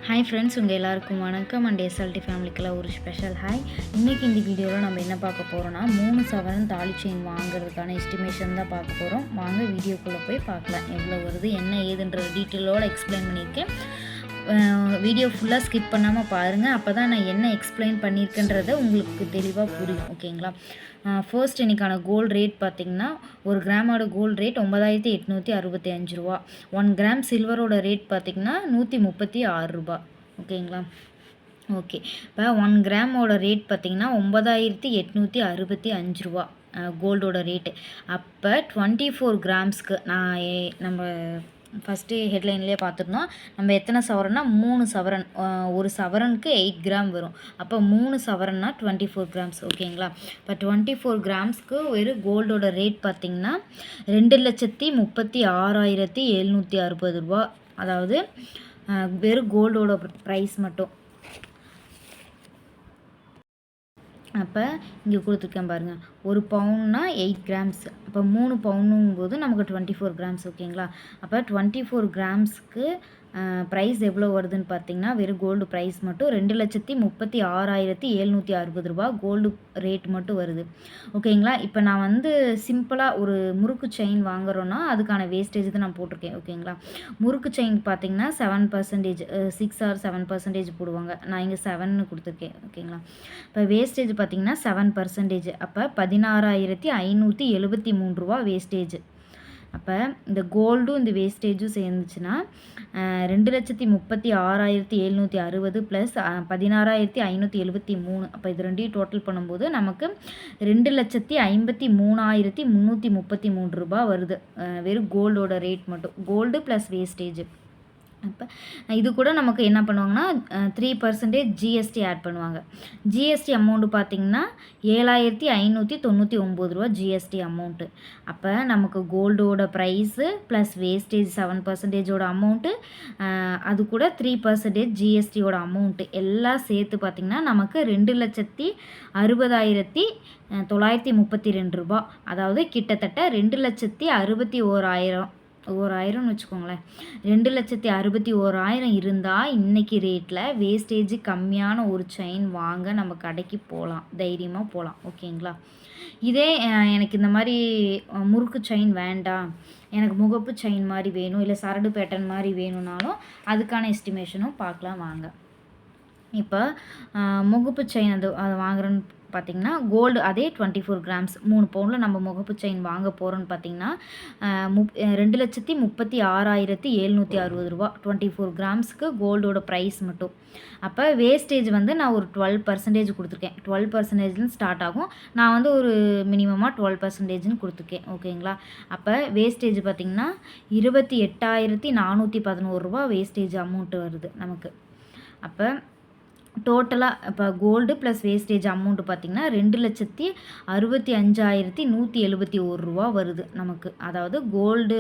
Hi friends, உங்கள் எல்லாருக்கும் வணக்கம். அண்ட் எஸ்எல்டி ஃபேமிலிக்கெல்லாம் ஒரு ஸ்பெஷல் ஹாய். இன்றைக்கி இந்த வீடியோவில் நம்ம என்ன பார்க்க போகிறோன்னா 3 சவரன் தாலி செயின் வாங்குறதுக்கான எஸ்டிமேஷன் தான் பார்க்க போகிறோம். வாங்க வீடியோக்குள்ளே போய் பார்க்கலாம் எவ்வளோ வருது என்ன ஏதுன்ற டீட்டெயிலோடு எக்ஸ்பிளைன் பண்ணியிருக்கேன். வீடியோ ஃபுல்லாக ஸ்கிப் பண்ணாமல் பாருங்கள். அப்போ தான் நான் என்ன எக்ஸ்பிளைன் பண்ணியிருக்கேன்றதை உங்களுக்கு தெளிவாக புரியும். ஓகேங்களா? ஃபர்ஸ்ட் இன்றைக்கான கோல்டு ரேட் பார்த்திங்கன்னா, ஒரு கிராமோட கோல்டு ரேட் 9865 ரூபா. 1 கிராம் சில்வரோட ரேட் பார்த்திங்கன்னா 136 ரூபா. ஓகேங்களா? ஓகே, இப்போ 1 கிராமோட ரேட் பார்த்திங்கன்னா 9865 ரூபா கோல்டோட ரேட்டு. அப்போ 24 கிராம்ஸ்க்கு நம்ம ஃபஸ்ட்டு ஹெட்லைன்லேயே பார்த்துருந்தோம். நம்ம எத்தனை சவரன்னா 3 சவரன். ஒரு சவரனுக்கு 8 கிராம் வரும். அப்போ 3 சவரன்னா 24 கிராம்ஸ். ஓகேங்களா? இப்போ 24 கிராம்ஸ்க்கு ஒரு கோல்டோட ரேட் பார்த்திங்கன்னா 2,36,760 ரூபா. அதாவது வெறும் கோல்டோட ப்ரைஸ் மட்டும். அப்போ இங்கே கொடுத்துருக்கேன் பாருங்கள், ஒரு பவுன்னா 8 கிராம்ஸ். அப்போ 3 பவுனுங்கும்போது நமக்கு 24 கிராம்ஸ். ஓகேங்களா? அப்போ 24 கிராம்ஸ்க்கு ப்ரைஸ் எவ்வளோ வருதுன்னு பார்த்தீங்கன்னா, வெறும் கோல்டு ப்ரைஸ் மட்டும் 2,36,760 ரூபா கோல்டு ரேட் மட்டும் வருது. ஓகேங்களா? இப்போ நான் வந்து சிம்பிளாக ஒரு முறுக்கு செயின் வாங்குகிறோன்னா அதுக்கான வேஸ்டேஜ் தான் நான் போட்டிருக்கேன். ஓகேங்களா? முறுக்கு செயின் பார்த்தீங்கன்னா 7%, 6 or 7% போடுவாங்க. நான் இங்கே 7ன்னு கொடுத்துருக்கேன். ஓகேங்களா? இப்போ வேஸ்டேஜ் பார்த்தீங்கன்னா 7%. அப்போ 16,573 ரூபா வேஸ்டேஜ். அப்போ இந்த கோல்டும் இந்த வேஸ்டேஜும் சேர்ந்துச்சுன்னா 2,36,760 ப்ளஸ் 16,573. அப்போ இது ரெண்டையும் டோட்டல் பண்ணும்போது நமக்கு 2,53,333 ரூபா வருது. வெறும் கோல்டோட ரேட் மட்டும், கோல்டு ப்ளஸ் வேஸ்டேஜ். அப்போ இது கூட நமக்கு என்ன பண்ணுவாங்கன்னா 3% ஜிஎஸ்டி ஆட் பண்ணுவாங்க. ஜிஎஸ்டி அமௌண்ட்டு பார்த்திங்கன்னா 7,599 ரூபா ஜிஎஸ்டி அமௌண்ட்டு. அப்போ நமக்கு கோல்டோட ப்ரைஸு ப்ளஸ் வேஸ்டேஜ் 7%ஓட அமௌண்ட்டு, அது கூட 3% ஜிஎஸ்டியோட அமௌண்ட்டு எல்லாம் சேர்த்து பார்த்திங்கன்னா நமக்கு 2,60,932 ரூபா. அதாவது கிட்டத்தட்ட 2,61,000 வச்சுக்கோங்களேன். 2,61,000 இருந்தால் இன்றைக்கி ரேட்டில் வேஸ்டேஜ் கம்மியான ஒரு செயின் வாங்க நம்ம கடைக்கு போகலாம், தைரியமாக போகலாம். ஓகேங்களா? இதே எனக்கு இந்த மாதிரி முறுக்கு செயின் வேண்டாம், எனக்கு முகப்பு செயின் மாதிரி வேணும், இல்லை சரடு பேட்டர்ன் மாதிரி வேணும்னாலும் அதுக்கான எஸ்டிமேஷனும் பார்க்கலாம் வாங்க. இப்போ முகப்பு செயின் அதை வாங்குறேன்னு பார்த்திங்கன்னா, கோல்டு அதே 24 கிராம்ஸ் 3 பவுனில் நம்ம முகப்பு செயின் வாங்க போகிறோன்னு பார்த்திங்கன்னா 2,36,760 ரூபா 24 கிராம்ஸுக்கு கோல்டோட ப்ரைஸ் மட்டும். அப்போ வேஸ்டேஜ் வந்து நான் ஒரு 12% கொடுத்துருக்கேன். 12% ஸ்டார்ட் ஆகும். நான் வந்து ஒரு மினிமமாக 12% கொடுத்துருக்கேன். ஓகேங்களா? அப்போ வேஸ்டேஜ் பார்த்திங்கன்னா 28,411 ரூபா வேஸ்டேஜ் அமௌண்ட்டு வருது நமக்கு. அப்போ டோட்டலாக இப்போ கோல்டு ப்ளஸ் வேஸ்டேஜ் அமௌண்ட்டு பார்த்திங்கன்னா 2,65,171 ரூபா வருது நமக்கு. அதாவது கோல்டு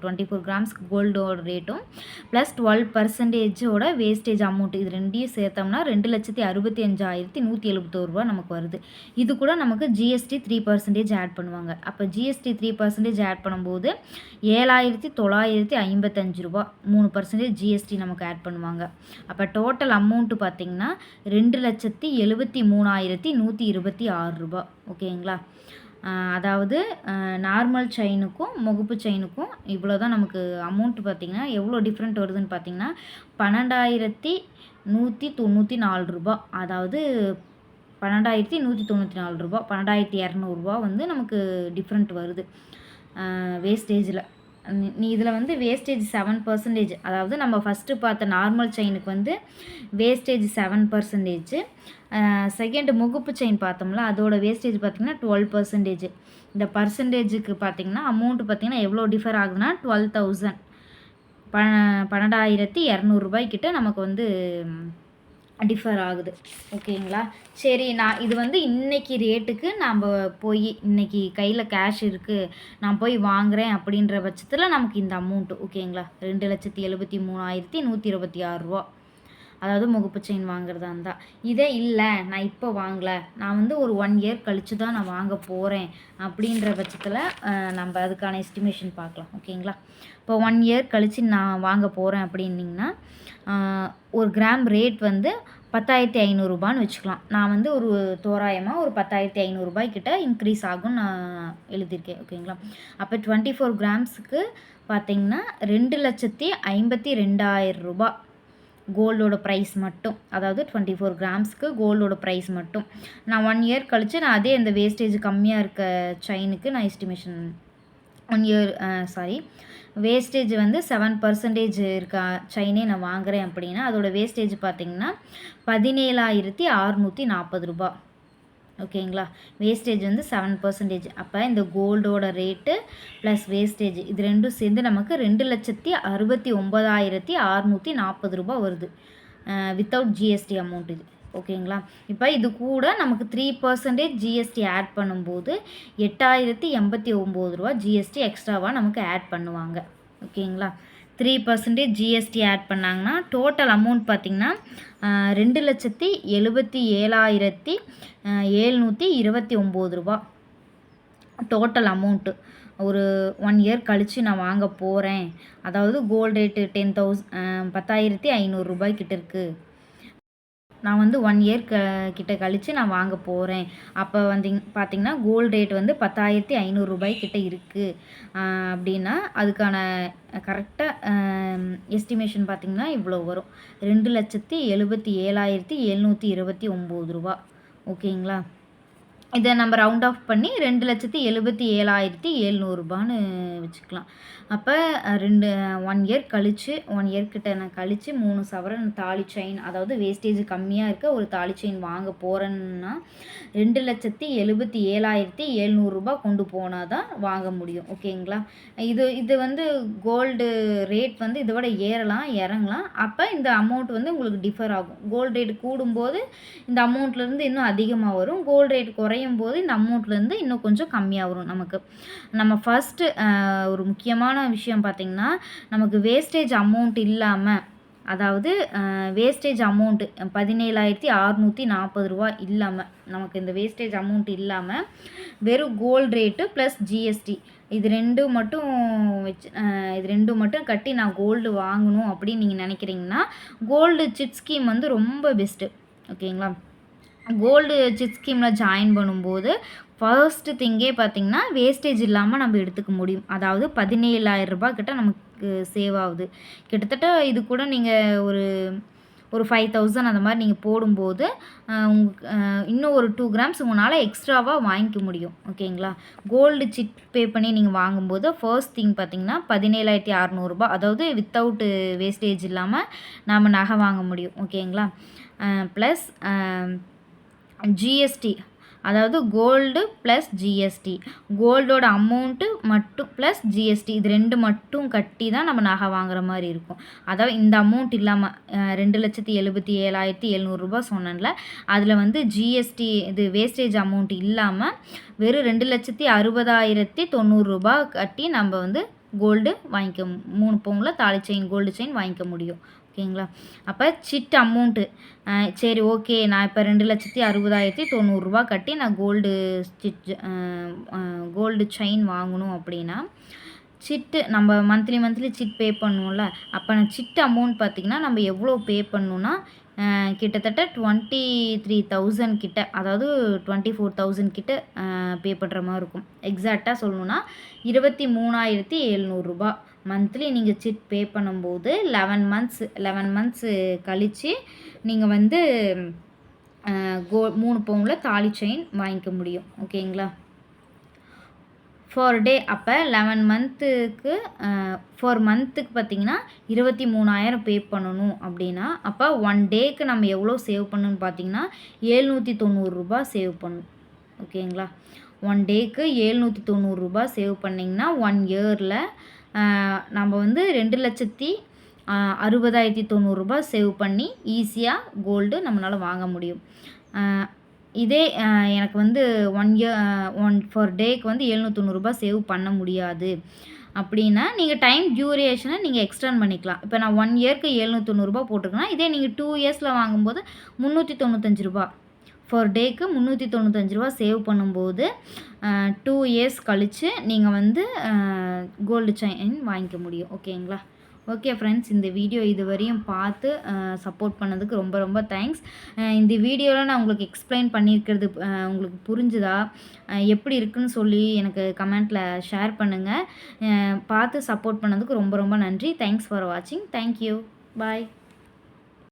24 கிராம்ஸ் கோல்டோட ரேட்டும் ப்ளஸ் 12%ஓட வேஸ்டேஜ் அமௌண்ட்டு இது ரெண்டையும் சேர்த்தோம்னா 2,65,171 ரூபா நமக்கு வருது. இது கூட நமக்கு ஜிஎஸ்டி 3% ஆட் பண்ணுவாங்க. அப்போ ஜிஎஸ்டி 3% ஆட் பண்ணும்போது 7,955 ரூபா 3% ஜிஎஸ்டி நமக்கு ஆட் பண்ணுவாங்க. அப்போ டோட்டல் அமௌண்ட்டு பார்த்திங்கன்னா 2,73,126 ரூபா. ஓகேங்களா? அதாவது நார்மல் செயினுக்கும் முகப்பு செயினுக்கும் இவ்வளோ தான் நமக்கு அமௌண்ட். பார்த்திங்கன்னா எவ்வளோ டிஃப்ரெண்ட் வருதுன்னு பார்த்திங்கன்னா 12,194 ரூபா. அதாவது 12,194 ரூபா, 12,200 ரூபா வந்து நமக்கு டிஃப்ரெண்ட் வருது வேஸ்டேஜில். இதில் வந்து வேஸ்டேஜ் 7%. அதாவது நம்ம ஃபஸ்ட்டு பார்த்த நார்மல் செயினுக்கு வந்து வேஸ்டேஜ் 7%. செகண்ட் முகுப்பு செயின் பார்த்தோம்ல, அதோட வேஸ்டேஜ் பார்த்திங்கன்னா 12%. இந்த பர்சன்டேஜுக்கு பார்த்திங்கன்னா அமௌண்ட்டு பார்த்திங்கன்னா எவ்வளோ டிஃபர் ஆகுதுன்னா 12,000 12,200 ரூபாய்க்கிட்ட நமக்கு வந்து டிஃபர் ஆகுது. ஓகேங்களா? சரி, நான் இது வந்து இன்றைக்கி ரேட்டுக்கு நாம் போய் இன்றைக்கி கையில் கேஷ் இருக்குது, நான் போய் வாங்குகிறேன் அப்படின்ற பட்சத்தில் நமக்கு இந்த அமௌண்ட்டு. ஓகேங்களா? 2,73,126 ரூபா. அதாவது முகப்பு செயின் வாங்குறதா இருந்தால். இதே இல்லை நான் இப்போ வாங்கலை, நான் வந்து ஒரு 1 இயர் கழித்து தான் நான் வாங்க போகிறேன் அப்படின்ற பட்சத்தில் நம்ம அதுக்கான எஸ்டிமேஷன் பார்க்கலாம். ஓகேங்களா? இப்போ 1 இயர் கழித்து நான் வாங்க போகிறேன் அப்படின்னிங்கன்னா ஒரு கிராம் ரேட் வந்து 10,500 ரூபான்னு வச்சுக்கலாம். நான் வந்து ஒரு தோராயமாக ஒரு 10,500 ரூபாய் கிட்ட இன்க்ரீஸ் ஆகும்னு நான் எழுதியிருக்கேன். ஓகேங்களா? அப்போ 24 கிராம்ஸுக்கு பார்த்தீங்கன்னா 2,52,000 ரூபா கோல்டோட ப்ரைஸ் மட்டும். அதாவது 24 கிராம்ஸ்க்கு கோல்டோட ப்ரைஸ் மட்டும். நான் 1 இயர் கழித்து நான் அதே அந்த வேஸ்டேஜ் கம்மியாக இருக்க செயினுக்கு நான் எஸ்டிமேஷன் 1 இயர் வேஸ்டேஜ் வந்து 7% இருக்க செயினே நான் வாங்குகிறேன் அப்படின்னா அதோட வேஸ்டேஜ் பார்த்திங்கன்னா 17,640 ரூபா. ஓகேங்களா? வேஸ்டேஜ் வந்து 7%. அப்போ இந்த கோல்டோட ரேட்டு ப்ளஸ் வேஸ்டேஜ் இது ரெண்டும் சேர்ந்து நமக்கு 2,69,640 ரூபா வருது வித்தவுட் ஜிஎஸ்டி அமௌண்ட் இது. ஓகேங்களா? இப்போ இது கூட நமக்கு 3% ஜிஎஸ்டி ஆட் பண்ணும்போது 8,089 ரூபா ஜிஎஸ்டி எக்ஸ்ட்ராவாக நமக்கு ஆட் பண்ணுவாங்க. ஓகேங்களா? 3% ஜிஎஸ்டி ஆட் பண்ணாங்கன்னா டோட்டல் அமௌண்ட் பார்த்திங்கன்னா 2,77,729 ரூபா டோட்டல் அமௌண்ட்டு. ஒரு 1 இயர் கழித்து நான் வாங்க போகிறேன், அதாவது கோல்டு ரேட்டு 10,500 ரூபாய் கிட்ட இருக்குது, நான் வந்து 1 இயர் கிட்ட கழித்து நான் வாங்க போகிறேன். அப்போ பார்த்திங்கன்னா கோல்டு ரேட் வந்து 10,500 ரூபாய் கிட்ட இருக்குது அப்படின்னா அதுக்கான கரெக்டாக எஸ்டிமேஷன் பார்த்திங்கன்னா இவ்வளோ வரும், 2,77,729 ரூபா. ஓகேங்களா? இதை நம்ம ரவுண்ட் ஆஃப் பண்ணி 2,77,700 ரூபான்னு வச்சுக்கலாம். அப்போ 1 இயர் கழித்து 1 இயர் கிட்ட நான் கழித்து 3 சவரன் தாலி செயின், அதாவது வேஸ்டேஜ் கம்மியாக இருக்க ஒரு தாலி செயின் வாங்க போகிறேன்னா 2,77,700 ரூபா கொண்டு போனால் தான் வாங்க முடியும். ஓகேங்களா? இது வந்து கோல்டு ரேட் வந்து இதை விட ஏறலாம் இறங்கலாம். அப்போ இந்த அமௌண்ட் வந்து உங்களுக்கு டிஃபர் ஆகும். கோல்டு ரேட் கூடும்போது இந்த அமௌண்ட்லேருந்து இன்னும் அதிகமாக வரும், கோல்டு ரேட் குறையும் போது இந்த அமௌண்ட்லேருந்து இன்னும் கொஞ்சம் கம்மியாக வரும் நமக்கு. நம்ம ஃபஸ்ட்டு ஒரு முக்கியமான விஷயம் பார்த்திங்கன்னா நமக்கு வேஸ்டேஜ் அமௌண்ட் இல்லாமல், அதாவது வேஸ்டேஜ் அமௌண்ட்டு 17,640 ரூபா இல்லாமல், நமக்கு இந்த வேஸ்டேஜ் அமௌண்ட் இல்லாமல் வெறும் கோல்டு ரேட்டு ப்ளஸ் ஜிஎஸ்டி இது ரெண்டும் மட்டும் கட்டி நான் கோல்டு வாங்கணும் அப்படின்னு நீங்கள் நினைக்கிறீங்கன்னா கோல்டு சிட் ஸ்கீம் வந்து ரொம்ப பெஸ்ட்டு. ஓகேங்களா? கோல்டு சிட் ஸ்கீமில் ஜாயின் பண்ணும்போது ஃபர்ஸ்ட்டு திங்கே பார்த்திங்கன்னா வேஸ்டேஜ் இல்லாமல் நம்ம எடுத்துக்க முடியும். அதாவது 17,000 ரூபா கிட்ட நமக்கு சேவ் ஆகுது. கிட்டத்தட்ட இது கூட நீங்கள் ஒரு 5,000 அந்த மாதிரி நீங்கள் போடும்போது இன்னும் ஒரு 2 கிராம்ஸ் உங்களால் எக்ஸ்ட்ராவாக வாங்கிக்க முடியும். ஓகேங்களா? கோல்டு சிட் பே பண்ணி நீங்கள் வாங்கும்போது ஃபர்ஸ்ட் திங் பார்த்திங்கன்னா 17,600 ரூபா, அதாவது வித்தவுட்டு வேஸ்டேஜ் இல்லாமல் நாம் நகை வாங்க முடியும். ஓகேங்களா? ப்ளஸ் ஜிஎஸ்டி, அதாவது கோல்டு ப்ளஸ் ஜிஎஸ்டி, கோல்டோட அமௌண்ட்டு மட்டும் ப்ளஸ் ஜிஎஸ்டி இது ரெண்டு மட்டும் கட்டி தான் நம்ம நகை வாங்குற மாதிரி இருக்கும். அதாவது இந்த அமௌண்ட் இல்லாமல் 2,77,700 ரூபா சொன்னேன்ல, அதில் வந்து ஜிஎஸ்டி இது வேஸ்டேஜ் அமௌண்ட் இல்லாமல் வெறும் 2,60,90 ரூபா கட்டி நம்ம வந்து கோல்டு வாங்கிக்க 3 பவுனில் தாலி செயின் கோல்டு செயின் வாங்கிக்க முடியும். ஓகேங்களா? அப்போ சிட் அமௌண்ட்டு சரி ஓகே, நான் இப்போ 2,60,90 ரூபா கட்டி நான் கோல்டு செயின் வாங்கணும் அப்படின்னா சிட்டு நம்ம மந்த்லி சிட் பே பண்ணுவோம்ல, அப்போ நான் சிட் அமௌண்ட் பார்த்திங்கன்னா நம்ம எவ்வளோ பே பண்ணணுன்னா கிட்டத்தட்ட 23,000 கிட்ட, அதாவது 24,000 கிட்ட பே பண்ணுற மாதிரி இருக்கும். எக்ஸாக்டாக சொல்லணுன்னா 23,700 ரூபா மந்த்லி நீங்கள் சிட் பே பண்ணும்போது 11 மந்த்ஸ் கழித்து நீங்கள் வந்து 3 பவுனில் தாலி செயின் வாங்கிக்க முடியும். ஓகேங்களா? ஃபார் டே அப்போ 11 மந்த்துக்கு ஃபார் மந்த்துக்கு பார்த்திங்கன்னா 23,000 பே பண்ணணும் அப்படின்னா அப்போ 1 டேக்கு நம்ம எவ்வளோ சேவ் பண்ணணும்னு பார்த்திங்கன்னா 790 ரூபா சேவ் பண்ணணும். ஓகேங்களா? 1 டேக்கு 790 ரூபா சேவ் பண்ணிங்கன்னா 1 இயரில் நம்ம வந்து 2,60,90 ரூபா சேவ் பண்ணி ஈஸியாக கோல்டு நம்மளால் வாங்க முடியும். இதே எனக்கு வந்து 1 ஃபார் டேக்கு வந்து 790 ரூபா சேவ் பண்ண முடியாது அப்படின்னா நீங்கள் டைம் டியூரேஷனை நீங்கள் எக்ஸ்டெண்ட் பண்ணிக்கலாம். இப்போ நான் 1 இயர்க்கு ரூ. 790 போட்டிருக்கேன்னா, இதே நீங்கள் 2 இயர்ஸில் வாங்கும்போது ரூ. 395 ஃபார் டேக்கு ரூ. 395 சேவ் பண்ணும்போது 2 இயர்ஸ் கழித்து நீங்கள் வந்து கோல்டு செயின் வாங்கிக்க முடியும். ஓகேங்களா? ஓகே ஃப்ரெண்ட்ஸ், இந்த வீடியோ இதுவரையும் பார்த்து சப்போர்ட் பண்ணதுக்கு ரொம்ப ரொம்ப தேங்க்ஸ். இந்த வீடியோவில் நான் உங்களுக்கு எக்ஸ்பிளைன் பண்ணியிருக்கிறது உங்களுக்கு புரிஞ்சுதா, எப்படி இருக்குன்னு சொல்லி எனக்கு கமெண்ட்டில் ஷேர் பண்ணுங்கள். பார்த்து சப்போர்ட் பண்ணதுக்கு ரொம்ப ரொம்ப நன்றி. தேங்க்ஸ் ஃபார் வாட்சிங். தேங்க்யூ. பாய்.